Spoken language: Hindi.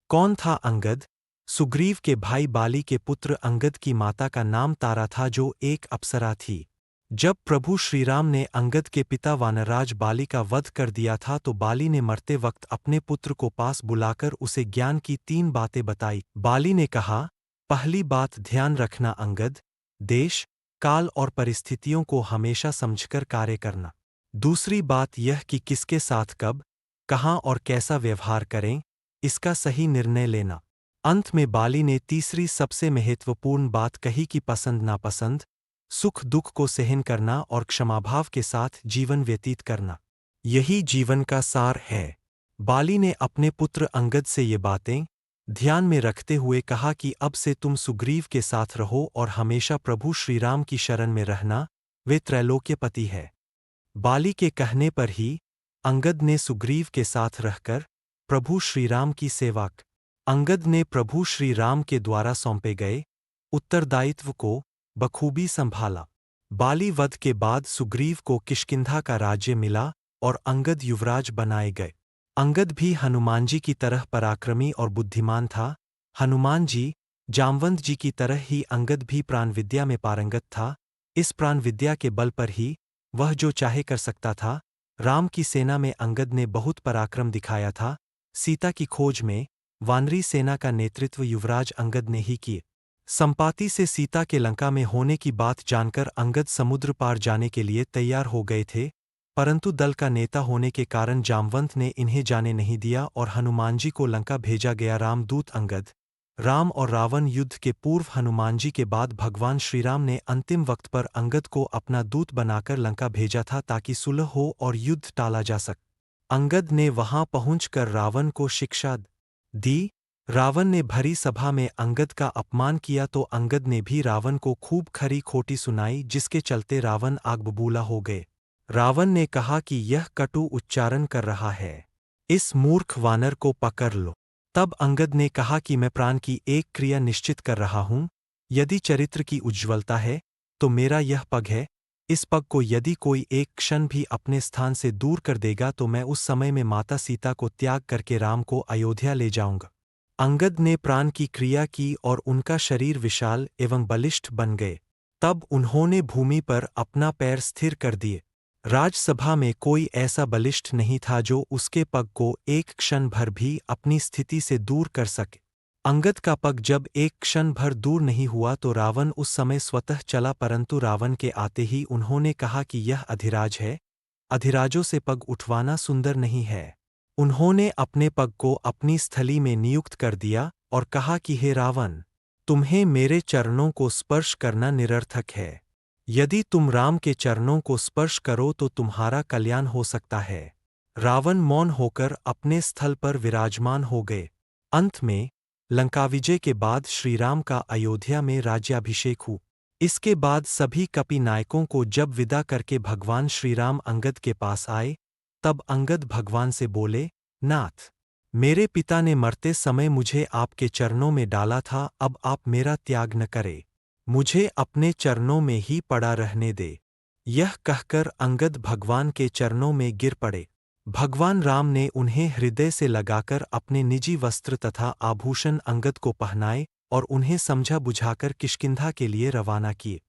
कौन था अंगद? सुग्रीव के भाई बाली के पुत्र अंगद की माता का नाम तारा था, जो एक अप्सरा थी। जब प्रभु श्रीराम ने अंगद के पिता वानरराज बाली का वध कर दिया था, तो बाली ने मरते वक्त अपने पुत्र को पास बुलाकर उसे ज्ञान की 3 बातें बताई। बाली ने कहा, पहली बात, ध्यान रखना अंगद, देश, काल और परिस्थितियों को हमेशा समझकर कार्य करना। दूसरी बात यह कि किसके साथ कब, कहाँ और कैसा व्यवहार करें, इसका सही निर्णय लेना। अंत में बाली ने तीसरी सबसे महत्वपूर्ण बात कही कि पसंद नापसंद, सुख दुख को सहन करना और क्षमाभाव के साथ जीवन व्यतीत करना। यही जीवन का सार है। बाली ने अपने पुत्र अंगद से ये बातें ध्यान में रखते हुए कहा कि अब से तुम सुग्रीव के साथ रहो और हमेशा प्रभु श्रीराम की शरण में रहना, वे त्रैलोक्यपति है। बाली के कहने पर ही अंगद ने सुग्रीव के साथ रहकर प्रभु श्रीराम की सेवा की। अंगद ने प्रभु श्रीराम के द्वारा सौंपे गए उत्तरदायित्व को बखूबी संभाला। बाली वध के बाद सुग्रीव को किष्किंधा का राज्य मिला और अंगद युवराज बनाए गए। अंगद भी हनुमान जी की तरह पराक्रमी और बुद्धिमान था। हनुमान जी, जामवंत जी की तरह ही अंगद भी प्राण विद्या में पारंगत था। इस प्राण विद्या के बल पर ही वह जो चाहे कर सकता था। राम की सेना में अंगद ने बहुत पराक्रम दिखाया था। सीता की खोज में वानरी सेना का नेतृत्व युवराज अंगद ने ही किया। संपाति से सीता के लंका में होने की बात जानकर अंगद समुद्र पार जाने के लिए तैयार हो गए थे, परंतु दल का नेता होने के कारण जामवंत ने इन्हें जाने नहीं दिया और हनुमान जी को लंका भेजा गया। रामदूत अंगद। राम और रावण युद्ध के पूर्व हनुमान जी के बाद भगवान श्रीराम ने अंतिम वक्त पर अंगद को अपना दूत बनाकर लंका भेजा था, ताकि सुलह हो और युद्ध टाला जा सके। अंगद ने वहां पहुंचकर रावण को शिक्षा दी। रावण ने भरी सभा में अंगद का अपमान किया तो अंगद ने भी रावण को खूब खरी खोटी सुनाई, जिसके चलते रावण आग बबूला हो गए। रावण ने कहा कि यह कटु उच्चारण कर रहा है, इस मूर्ख वानर को पकड़ लो। तब अंगद ने कहा कि मैं प्राण की एक क्रिया निश्चित कर रहा हूं। यदि चरित्र की उज्ज्वलता है तो मेरा यह पग है। इस पग को यदि कोई एक क्षण भी अपने स्थान से दूर कर देगा तो मैं उस समय में माता सीता को त्याग करके राम को अयोध्या ले जाऊंगा। अंगद ने प्राण की क्रिया की और उनका शरीर विशाल एवं बलिष्ठ बन गए। तब उन्होंने भूमि पर अपना पैर स्थिर कर दिए। राजसभा में कोई ऐसा बलिष्ठ नहीं था जो उसके पग को एक क्षण भर भी अपनी स्थिति से दूर कर सके। अंगद का पग जब एक क्षण भर दूर नहीं हुआ तो रावण उस समय स्वतः चला, परंतु रावण के आते ही उन्होंने कहा कि यह अधिराज है, अधिराजों से पग उठवाना सुंदर नहीं है। उन्होंने अपने पग को अपनी स्थली में नियुक्त कर दिया और कहा कि हे रावण, तुम्हें मेरे चरणों को स्पर्श करना निरर्थक है। यदि तुम राम के चरणों को स्पर्श करो तो तुम्हारा कल्याण हो सकता है। रावण मौन होकर अपने स्थल पर विराजमान हो गए। अंत में लंकाविजय के बाद श्रीराम का अयोध्या में राज्याभिषेक हुआ। इसके बाद सभी कपि नायकों को जब विदा करके भगवान श्रीराम अंगद के पास आए, तब अंगद भगवान से बोले, नाथ, मेरे पिता ने मरते समय मुझे आपके चरणों में डाला था, अब आप मेरा त्याग न करें, मुझे अपने चरणों में ही पड़ा रहने दे। यह कहकर अंगद भगवान के चरणों में गिर पड़े। भगवान राम ने उन्हें हृदय से लगाकर अपने निजी वस्त्र तथा आभूषण अंगद को पहनाए और उन्हें समझा बुझाकर किष्किंधा के लिए रवाना किए।